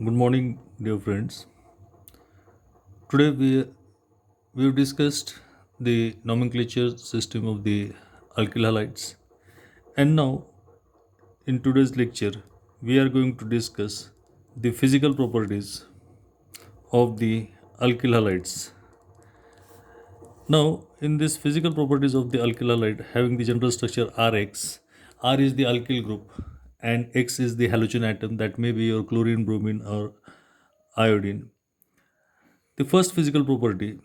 Good morning, dear friends. Today we've discussed the nomenclature system of the alkyl halides, and now in today's lecture we are going to discuss the physical properties of the alkyl halides. Now, in this physical properties of the alkyl halide having the general structure Rx, R is the alkyl group and X is the halogen atom that may be your chlorine, bromine, or iodine. The first physical property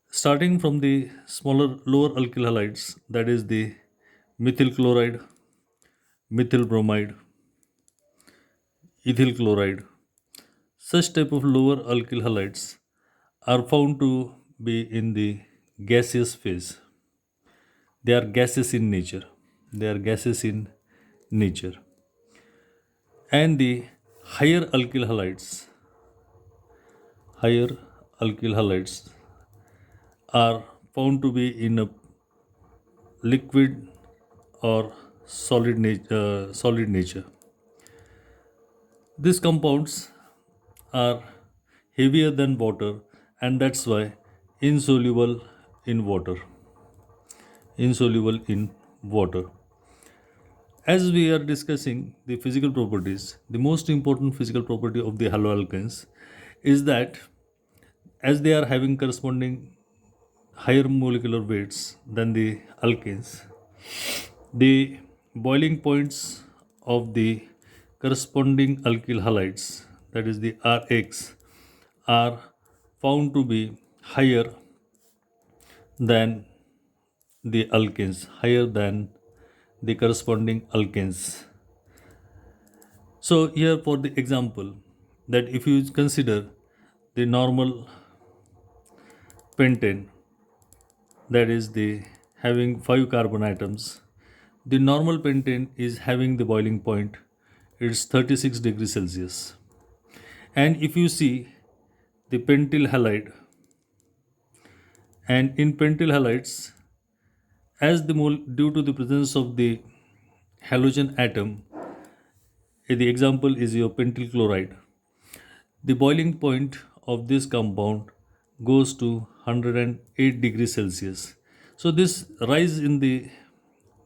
starting from the smaller lower alkyl halides, that is the methyl chloride, methyl bromide, ethyl chloride. Such type of lower alkyl halides are found to be in the gaseous phase. They are gaseous in nature. They are gaseous in nature. And the higher alkyl halides, higher alkyl halides are found to be in a liquid or solid nature. These compounds are heavier than water, and that's why insoluble in water. Insoluble in water. As we are discussing the physical properties, the most important physical property of the haloalkanes is that as they are having corresponding higher molecular weights than the alkanes, the boiling points of the corresponding alkyl halides, that is the Rx, are found to be higher than the alkanes, higher than the corresponding alkanes. So, here for the example, that if you consider the normal pentane, that is the having 5 carbon atoms, the normal pentane is having the boiling point, it's 36 degrees Celsius. And if you see the pentyl halide, and in pentyl halides, as the due to the presence of the halogen atom, the example is your pentyl chloride, the boiling point of this compound goes to 108 degrees Celsius. So this rise in the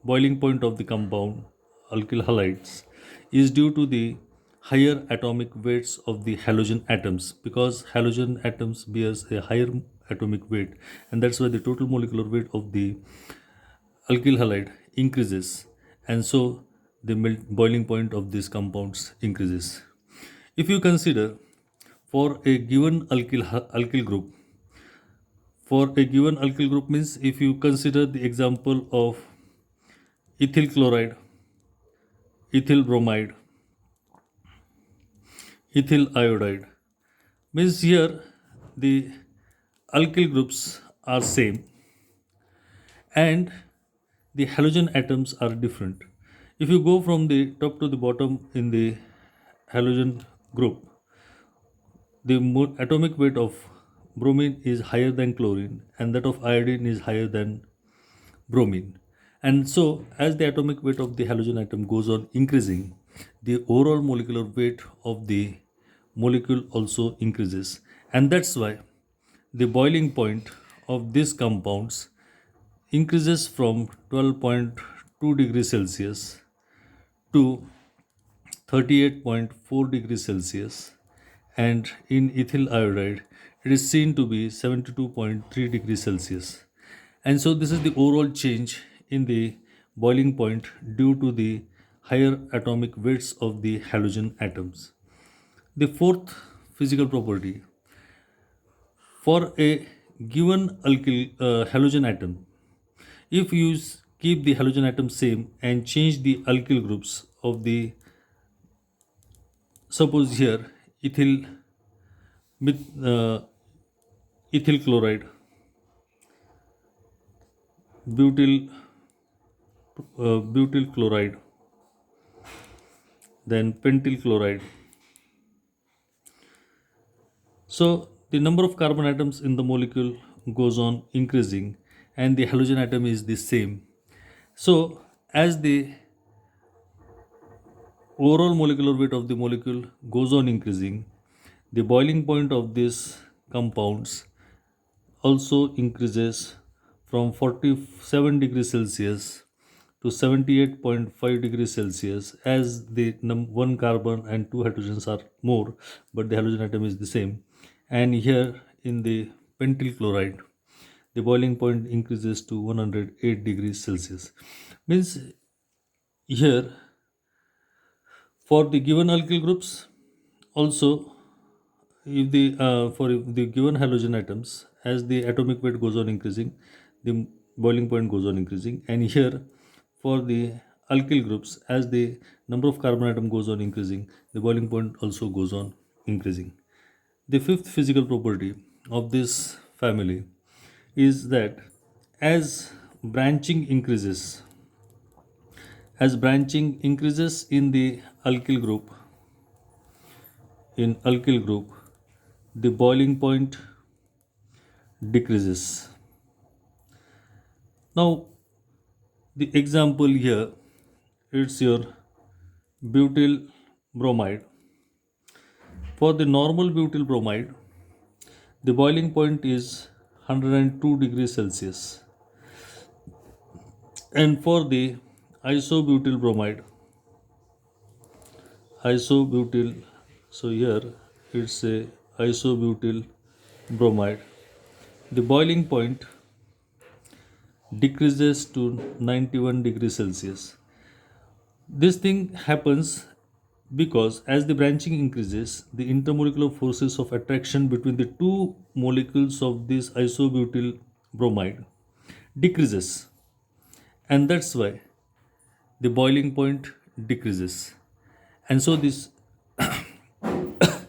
boiling point of the compound alkyl halides is due to the higher atomic weights of the halogen atoms, because halogen atoms bears a higher atomic weight, and that's why the total molecular weight of the alkyl halide increases, and so the boiling point of these compounds increases. If you consider for a given alkyl group, for a given alkyl group means if you consider the example of ethyl chloride, ethyl bromide, ethyl iodide, means here the alkyl groups are same and the halogen atoms are different. If you go from the top to the bottom in the halogen group, the atomic weight of bromine is higher than chlorine and that of iodine is higher than bromine. And so, as the atomic weight of the halogen atom goes on increasing, the overall molecular weight of the molecule also increases. And that's why the boiling point of these compounds increases from 12.2 degrees Celsius to 38.4 degrees Celsius, and in ethyl iodide it is seen to be 72.3 degrees Celsius. And so this is the overall change in the boiling point due to the higher atomic weights of the halogen atoms. The fourth physical property, for a given halogen atom, if you keep the halogen atom same and change the alkyl groups of the, suppose here ethyl ethyl chloride, butyl butyl chloride, then pentyl chloride. So the number of carbon atoms in the molecule goes on increasing and the halogen atom is the same. So as the overall molecular weight of the molecule goes on increasing. The boiling point of these compounds also increases from 47 degrees Celsius to 78.5 degrees Celsius as the one carbon and two hydrogens are more, but the halogen atom is the same. And here in the pentyl chloride, the boiling point increases to 108 degrees Celsius. Means here for the given alkyl groups, also if the for the given halogen atoms, as the atomic weight goes on increasing, the boiling point goes on increasing. And here for the alkyl groups, as the number of carbon atom goes on increasing, the boiling point also goes on increasing. The fifth physical property of this family is that as branching increases, as branching increases in the alkyl group, in alkyl group, the boiling point decreases. Now, the example here, it's your butyl bromide. For the normal butyl bromide, the boiling point is 102 degrees Celsius. And for the isobutyl bromide, isobutyl, so here it's a isobutyl bromide, the boiling point decreases to 91 degrees Celsius. This thing happens because as the branching increases, the intermolecular forces of attraction between the two molecules of this isobutyl bromide decreases, and that's why the boiling point decreases. And so this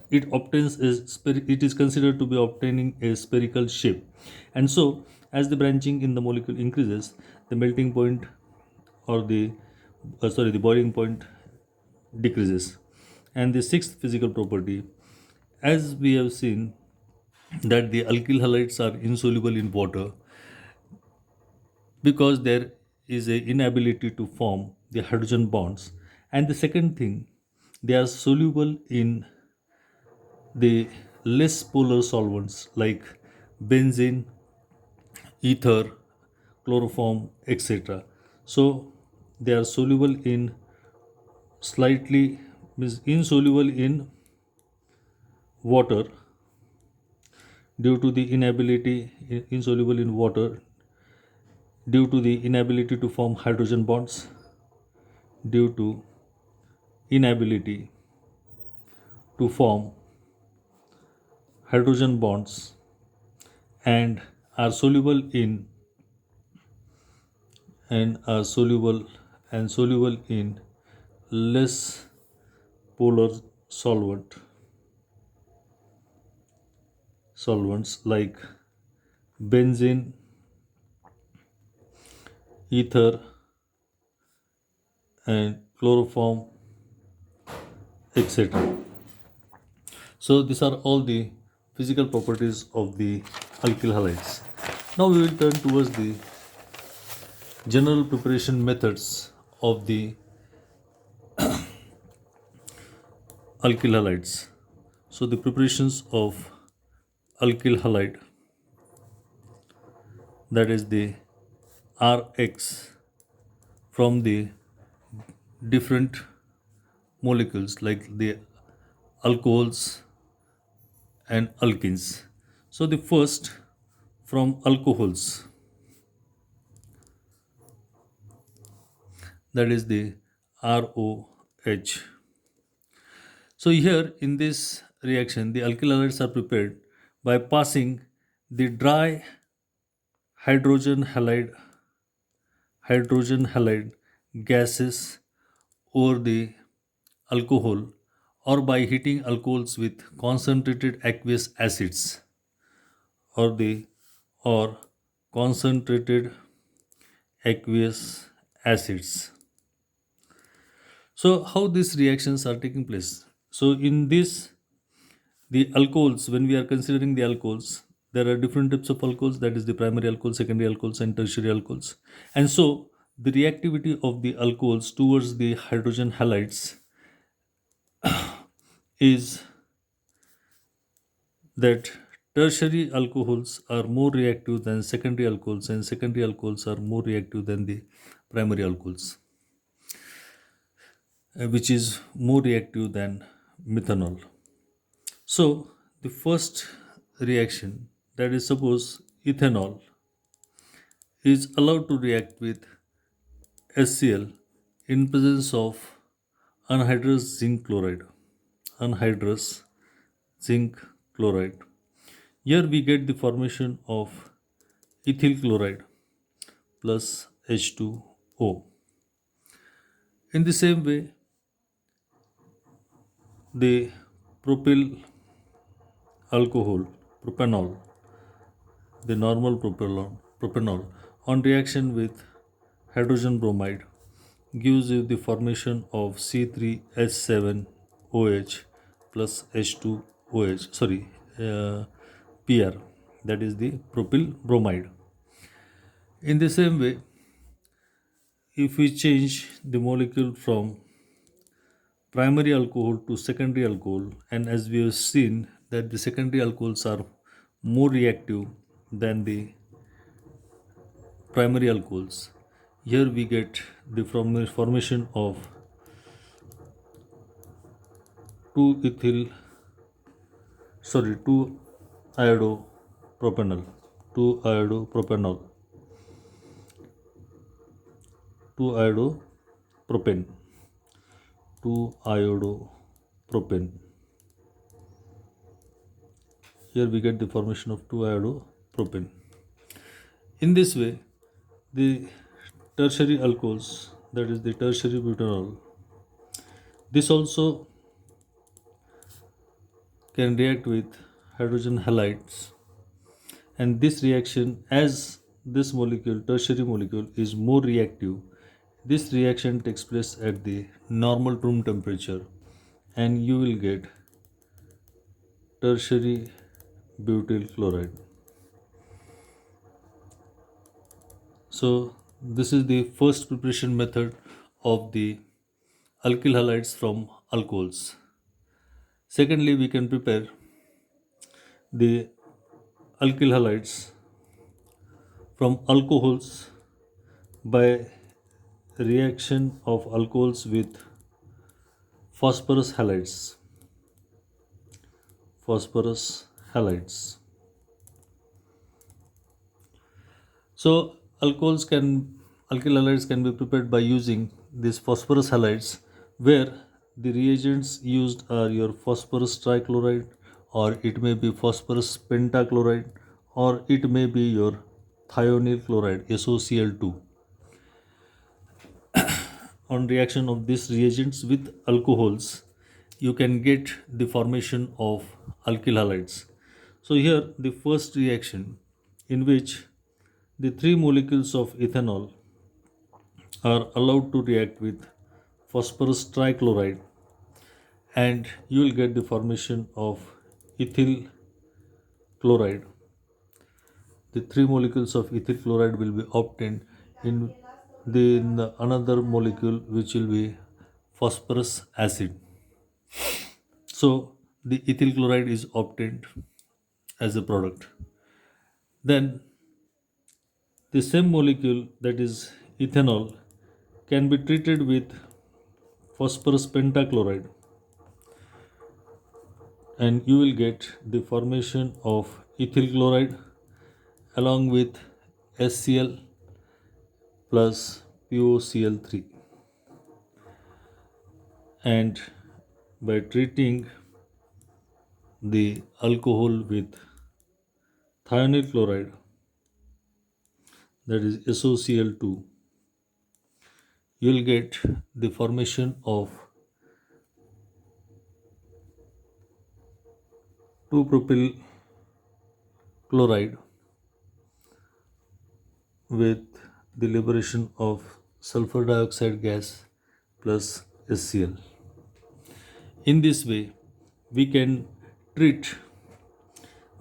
it obtains a it is considered to be obtaining a spherical shape. And so as the branching in the molecule increases, the melting point or the the boiling point decreases. And the sixth physical property, as we have seen, that the alkyl halides are insoluble in water because there is a inability to form the hydrogen bonds. And the second thing, they are soluble in the less polar solvents like benzene, ether, chloroform, etc. So they are soluble in slightly, means insoluble in water due to the inability, insoluble in water due to the inability to form hydrogen bonds, due to inability to form hydrogen bonds, and are soluble in and are soluble in less polar solvents like benzene, ether, and chloroform, etc. So these are all the physical properties of the alkyl halides. Now we will turn towards the general preparation methods of the alkyl halides. So the preparations of alkyl halide, that is the RX from the different molecules like the alcohols and alkenes. So the first from alcohols, that is the ROH. So here in this reaction, the alkyl halides are prepared by passing the dry hydrogen halide gases over the alcohol, or by heating alcohols with concentrated aqueous acids, or the or concentrated aqueous acids. So how these reactions are taking place? So in this, the alcohols, when we are considering the alcohols, there are different types of alcohols, that is the primary alcohols, secondary alcohols, and tertiary alcohols. And so the reactivity of the alcohols towards the hydrogen halides is that tertiary alcohols are more reactive than secondary alcohols, and secondary alcohols are more reactive than the primary alcohols, which is more reactive than methanol. So, the first reaction, that is, suppose ethanol is allowed to react with HCl in presence of anhydrous zinc chloride. Anhydrous zinc chloride. Here we get the formation of ethyl chloride plus H2O. In the same way, the propyl alcohol, propanol, the normal propanol, on reaction with hydrogen bromide gives you the formation of C3H7OH plus H2OH, PR, that is the propyl bromide. In the same way, if we change the molecule from primary alcohol to secondary alcohol, and as we have seen that the secondary alcohols are more reactive than the primary alcohols, here we get the formation of 2 ethyl, 2 iodopropanol, 2 iodopropanol, 2 iodopropane, 2 iodopropane. Here we get the formation of 2 iodopropane. In this way, the tertiary alcohols, that is the tertiary butanol, this also can react with hydrogen halides, and this reaction, as this molecule, tertiary molecule, is more reactive, this reaction takes place at the normal room temperature, and you will get tertiary butyl chloride. So this is the first preparation method of the alkyl halides from alcohols. Secondly, we can prepare the alkyl halides from alcohols by reaction of alcohols with phosphorus halides. Phosphorus halides. So alkyl halides can be prepared by using these phosphorus halides, where the reagents used are your phosphorus trichloride, or it may be phosphorus pentachloride, or it may be your thionyl chloride, SOCl2. On reaction of these reagents with alcohols, you can get the formation of alkyl halides. So here the first reaction, in which the three molecules of ethanol are allowed to react with phosphorus trichloride, and you will get the formation of ethyl chloride. The three molecules of ethyl chloride will be obtained in the another molecule, which will be phosphorus acid. So the ethyl chloride is obtained as a product. Then the same molecule, that is ethanol, can be treated with phosphorus pentachloride, and you will get the formation of ethyl chloride along with HCl plus POCl3. And by treating the alcohol with thionyl chloride, that is SOCl2, you will get the formation of 2-propyl chloride with the liberation of sulfur dioxide gas plus HCl. In this way, we can treat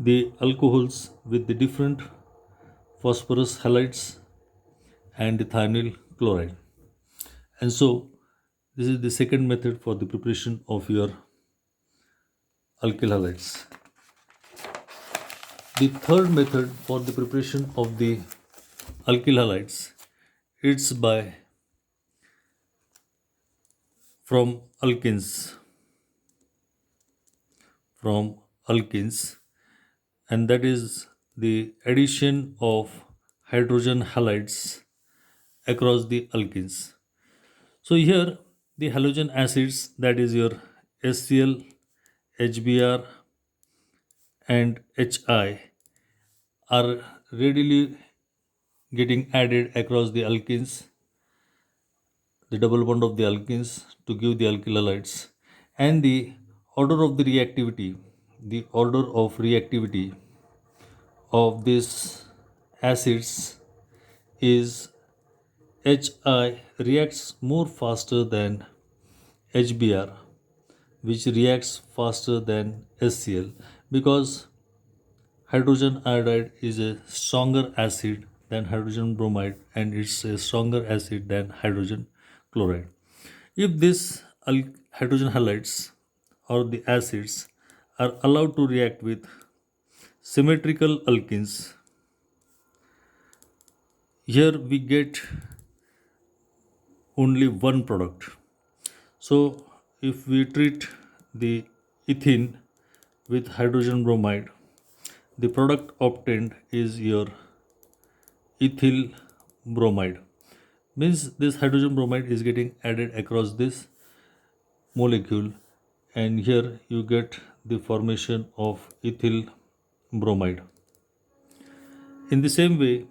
the alcohols with the different phosphorus halides and the thionyl chloride. And so, this is the second method for the preparation of your alkyl halides. The third method for the preparation of the alkyl halides, it's by from alkenes from alkenes, and that is the addition of hydrogen halides across the alkenes. So here the halogen acids, that is your HCl, HBr and HI, are readily getting added across the alkenes, the double bond of the alkenes, to give the alkyl halides. And the order of reactivity of these acids is HI reacts more faster than HBr, which reacts faster than HCl, because hydrogen iodide is a stronger acid than hydrogen bromide, and it's a stronger acid than hydrogen chloride. If these hydrogen halides or the acids are allowed to react with symmetrical alkenes, here we get only one product. So, if we treat the ethene with hydrogen bromide, the product obtained is your ethyl bromide. Means this hydrogen bromide is getting added across this molecule, and here you get the formation of ethyl bromide. In the same way,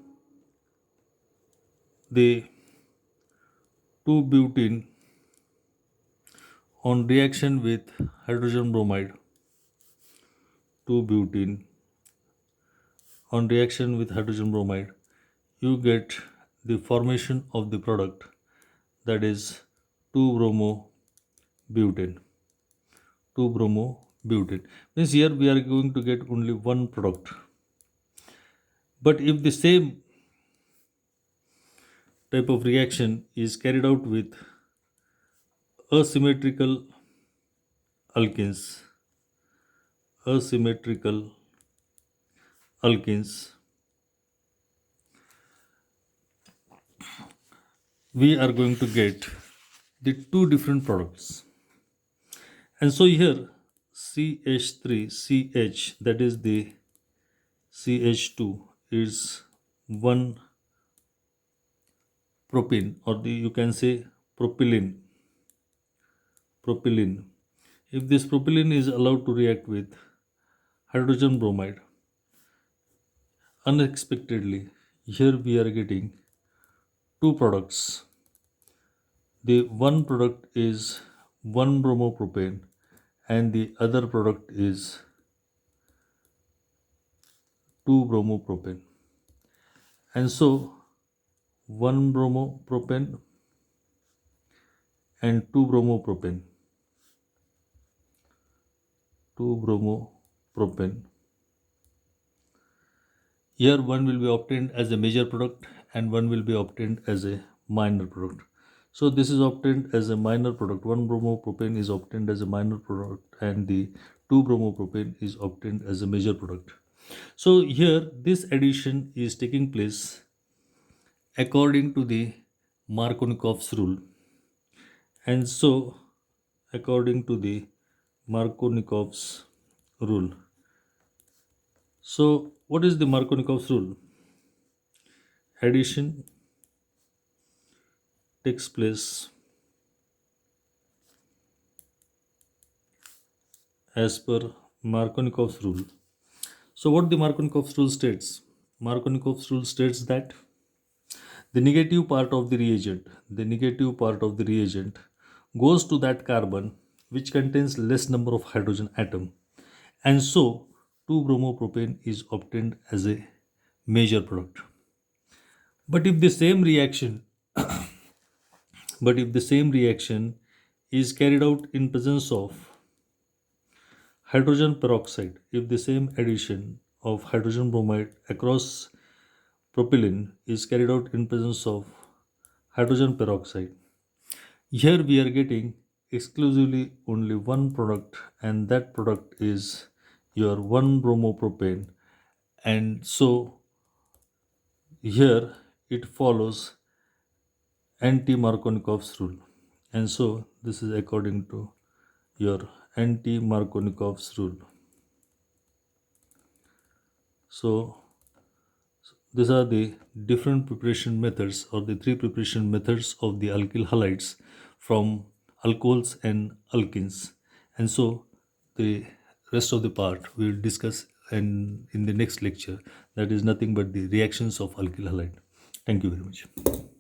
the 2-butene on reaction with hydrogen bromide, 2-butene on reaction with hydrogen bromide, you get the formation of the product, that is 2-bromobutane. 2-bromobutane means here we are going to get only one product. But if the same type of reaction is carried out with asymmetrical alkenes, asymmetrical alkenes, we are going to get the two different products. And so here CH3CH, that is the CH2, is one propene, or the you can say propylene. Propylene. If this propylene is allowed to react with hydrogen bromide, unexpectedly, here we are getting two products. The one product is 1-bromopropane, and the other product is 2-bromopropane. And so 1-bromopropane and 2-bromopropane, 2-bromopropane. Here one will be obtained as a major product and one will be obtained as a minor product. So this is obtained as a minor product. 1-bromopropane is obtained as a minor product, and the 2-bromopropane is obtained as a major product. So here this addition is taking place according to the Markovnikov's rule. And so according to the Markovnikov's rule. So what is the Markovnikov's rule? Addition takes place as per Markovnikov's rule. So what the Markovnikov's rule states? Markovnikov's rule states that the negative part of the reagent goes to that carbon which contains less number of hydrogen atom, and so 2-bromopropane is obtained as a major product. But if the same reaction but if the same reaction is carried out in presence of hydrogen peroxide, if the same addition of hydrogen bromide across propylene is carried out in presence of hydrogen peroxide, here we are getting exclusively only one product, and that product is your 1 bromopropane. And so here it follows anti-Markovnikov's rule. And so this is according to your anti-Markovnikov's rule. So these are the different preparation methods, or the three preparation methods of the alkyl halides from alcohols and alkenes. And so the rest of the part we will discuss in the next lecture, that is nothing but the reactions of alkyl halide. Thank you very much.